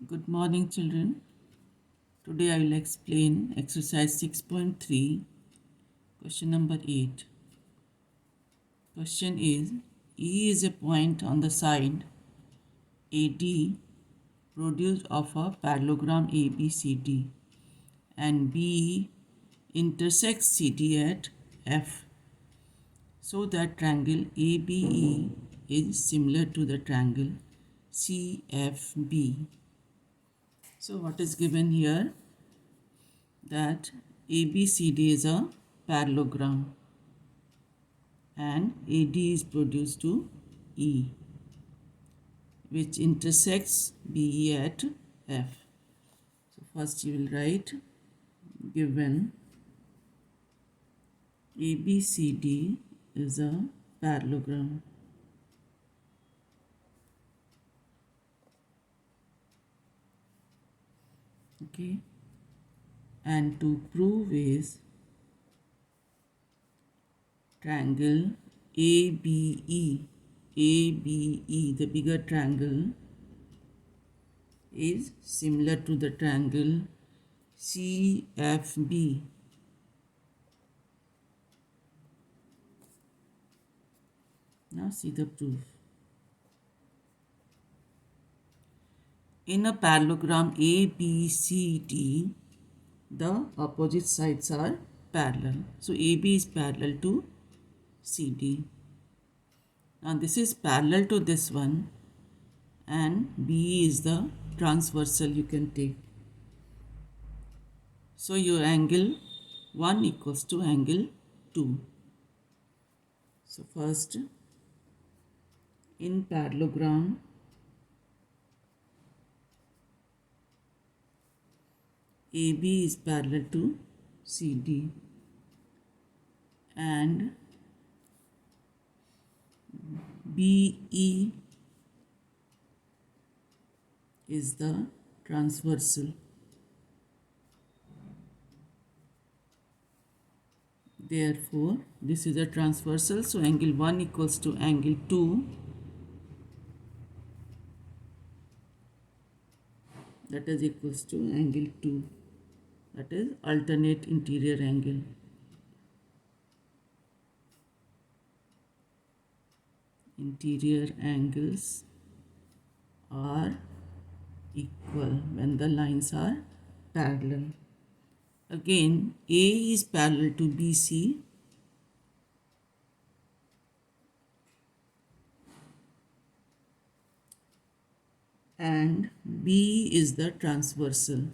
Good morning, children. Today I will explain exercise 6.3, question number 8. Question is, E is a point on the side AD produced of a parallelogram ABCD and B intersects CD at F, so that triangle ABE is similar to the triangle CFB. So what is given here? That ABCD is a parallelogram and AD is produced to E, which intersects BE at F. So first you will write given ABCD is a parallelogram. Okay, and to prove is triangle ABE, the bigger triangle, is similar to the triangle CFB. Now see the proof. In a parallelogram ABCD, the opposite sides are parallel. So AB is parallel to CD. Now this is parallel to this one and BE is the transversal you can take. So your angle 1 equals to angle 2. So first, in parallelogram AB is parallel to CD and BE is the transversal. Therefore, this is a transversal, so angle 1 equals to angle 2. That is equals to angle 2. That is alternate interior angle. Interior angles are equal when the lines are parallel. Again, A is parallel to BC and B is the transversal.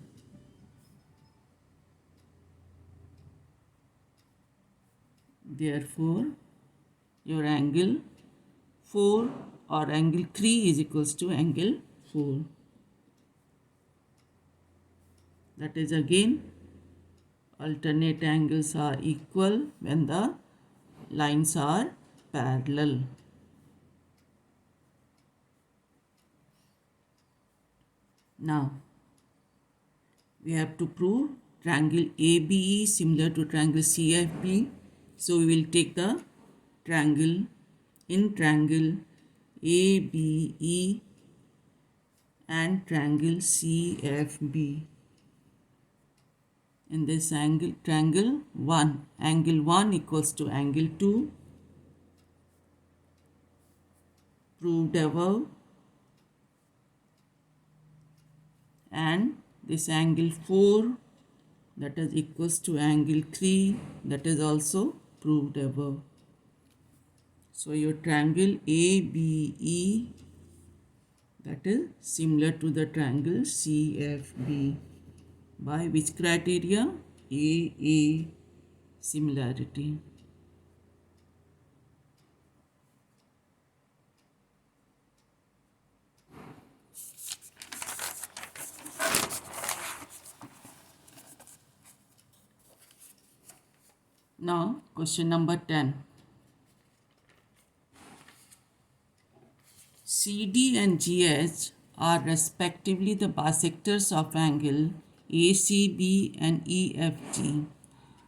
Therefore, your angle 4 or angle 3 is equals to angle 4. That is again, alternate angles are equal when the lines are parallel. Now, we have to prove triangle ABE similar to triangle CFB. So, we will take the triangle ABE and triangle CFB. In this triangle 1, angle 1 equals to angle 2, proved above, and this angle 4, that is equals to angle 3, that is also proved above. So your triangle ABE, that is similar to the triangle CFB. By which criteria? AA similarity. Now, question number 10. CD and GH are respectively the bisectors of angle ACB and EFG,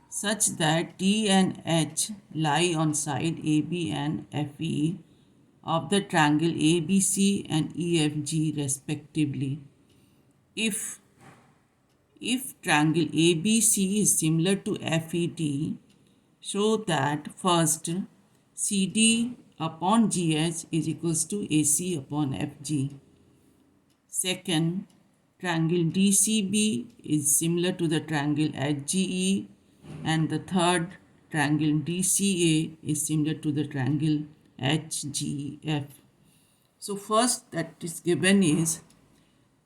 such that D and H lie on side AB and FE of the triangle ABC and EFG respectively. if triangle ABC is similar to FED, show that first CD upon GH is equals to AC upon FG. Second, triangle DCB is similar to the triangle HGE, and the third, triangle DCA is similar to the triangle HGF. So first that is given is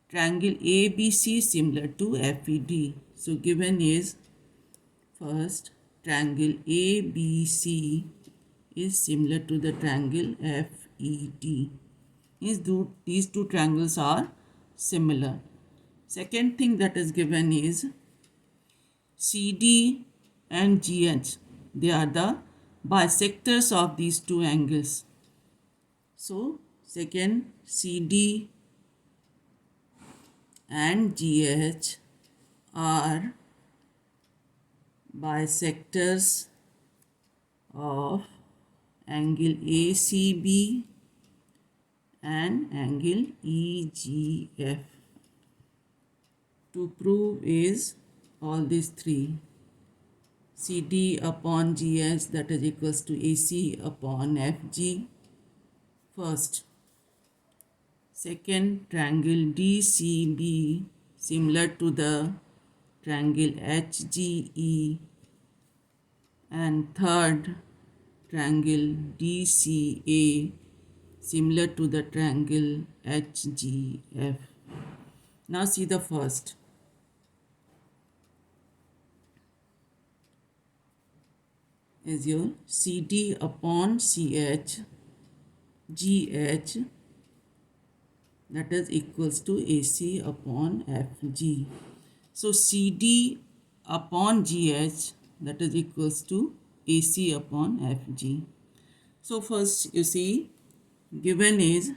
triangle ABC similar to FED. So given is first triangle ABC is similar to the triangle FED. These two triangles are similar. Second thing that is given is CD and GH. They are the bisectors of these two angles. So second, CD and GH are bisectors of angle ACB and angle EGF. To prove is all these three. CD upon GH, that is equals to AC upon FG. First. Second, triangle DCB similar to the triangle HGE. And third, triangle DCA similar to the triangle HGF. Now see the first. Is your CD upon CH, GH, that is equals to AC upon FG. So CD upon GH, that is equals to AC upon FG. So first you see given is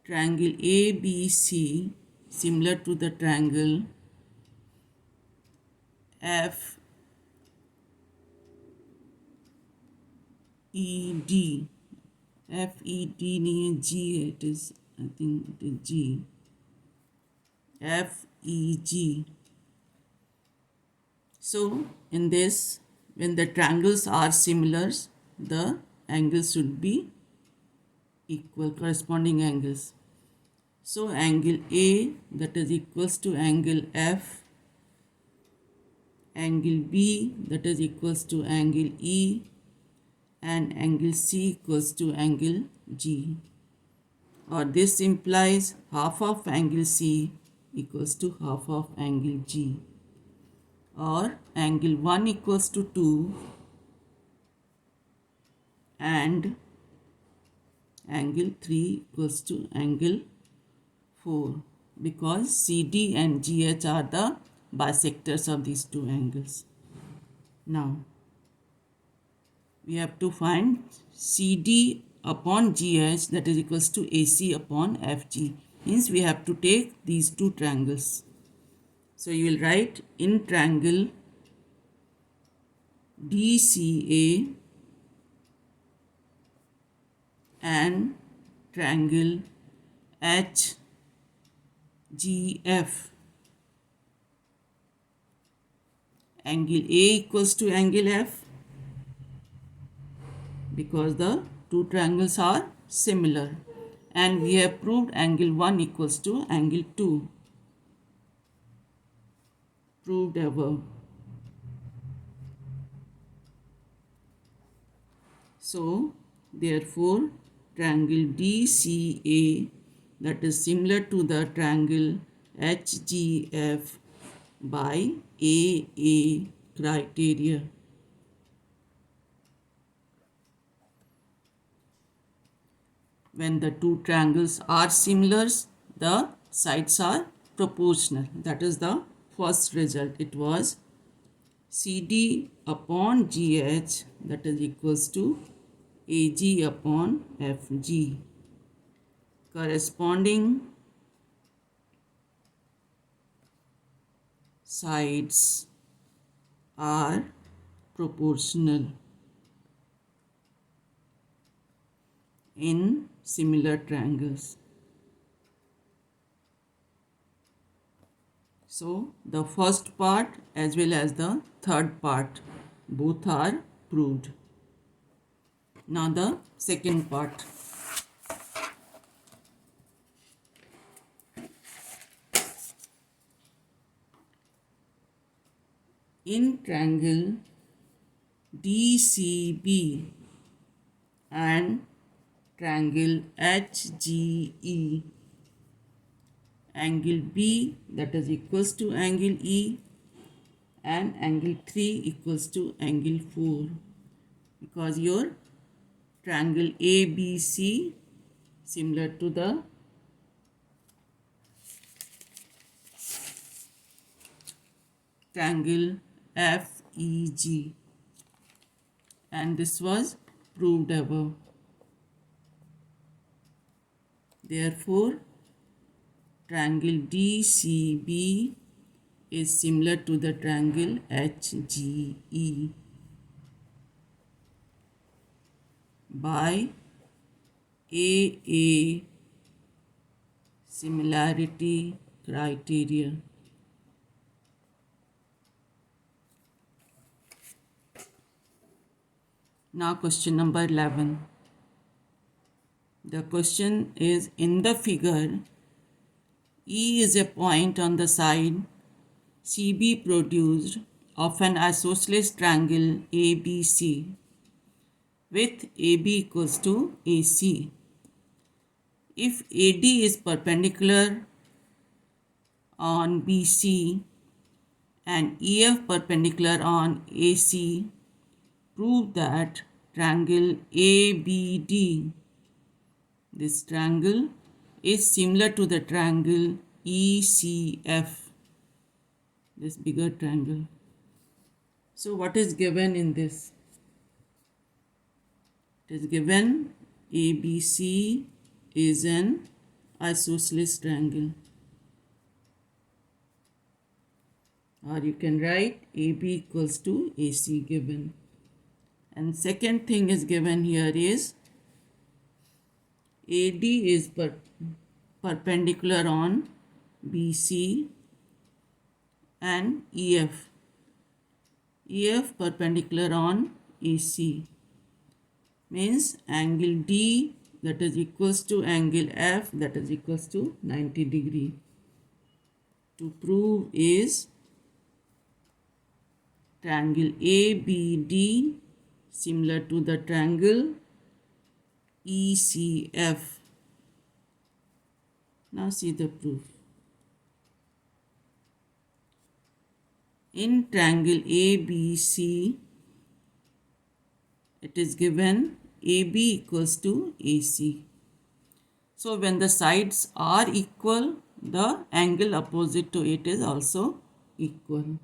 triangle ABC similar to the triangle FED. FED near G, it is, I think it is G. FEG. So in this, when the triangles are similar, the angles should be equal, corresponding angles. So angle A, that is equals to angle F, angle B, that is equals to angle E, and angle C equals to angle G. Or this implies half of angle C equals to half of angle G. Or angle 1 equals to 2 and angle 3 equals to angle 4, because CD and GH are the bisectors of these two angles. Now we have to find CD upon GH, that is equals to AC upon FG. Means we have to take these two triangles. So you will write in triangle DCA and triangle HGF. Angle A equals to angle F, because the two triangles are similar, and we have proved angle 1 equals to angle 2, proved above. So therefore triangle DCA, that is similar to the triangle HGF by AA criteria. When the two triangles are similar, the sides are proportional. That is the first result. It was CD upon GH, that is equals to AG upon FG. Corresponding sides are proportional in similar triangles. So the first part as well as the third part both are proved. Now the second part. In triangle DCB and triangle HGE, angle B that is equals to angle E and angle 3 equals to angle 4, because your triangle ABC similar to the triangle FEG, and this was proved above. Therefore, triangle DCB is similar to the triangle HGE by AA similarity criteria. Now question number 11. The question is, in the figure, E is a point on the side CB produced of an isosceles triangle ABC with AB equals to AC. If AD is perpendicular on BC and EF perpendicular on AC, prove that triangle ABD, this triangle, is similar to the triangle ECF, this bigger triangle. So what is given in this? It is given ABC is an isosceles triangle, or you can write AB equals to AC given. And second thing is given here is AD is perpendicular on BC and EF. EF perpendicular on AC means angle D that is equals to angle F that is equals to 90 degree. To prove is triangle ABD similar to the triangle ECF. Now see the proof. In triangle ABC, it is given AB equals to AC. So when the sides are equal, the angle opposite to it is also equal.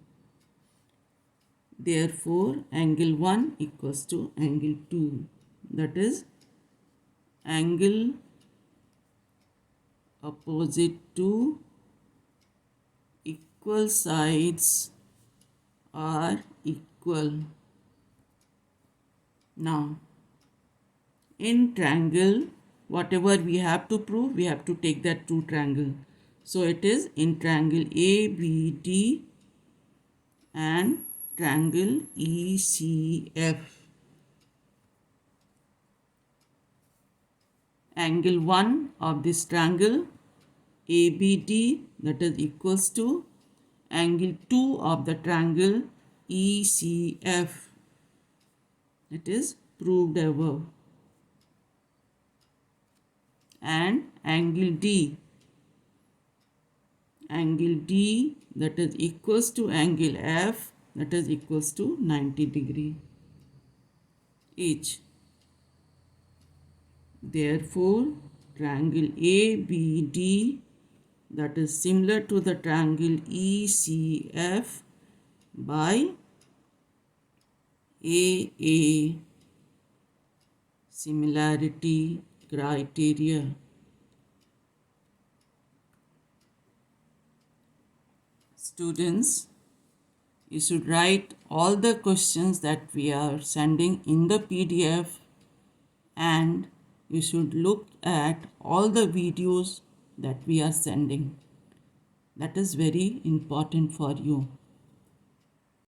Therefore, angle 1 equals to angle 2. That is, angle opposite to equal sides are equal. Now, in triangle, whatever we have to prove, we have to take that true triangle. So it is in triangle ABD and triangle ECF. Angle 1 of this triangle ABD that is equals to angle 2 of the triangle ECF. It is proved above. And angle D that is equals to angle F that is equals to 90 degree each. Therefore, triangle ABD that is similar to the triangle ECF by AA similarity criteria. Students, you should write all the questions that we are sending in the PDF, and you should look at all the videos that we are sending. That is very important for you.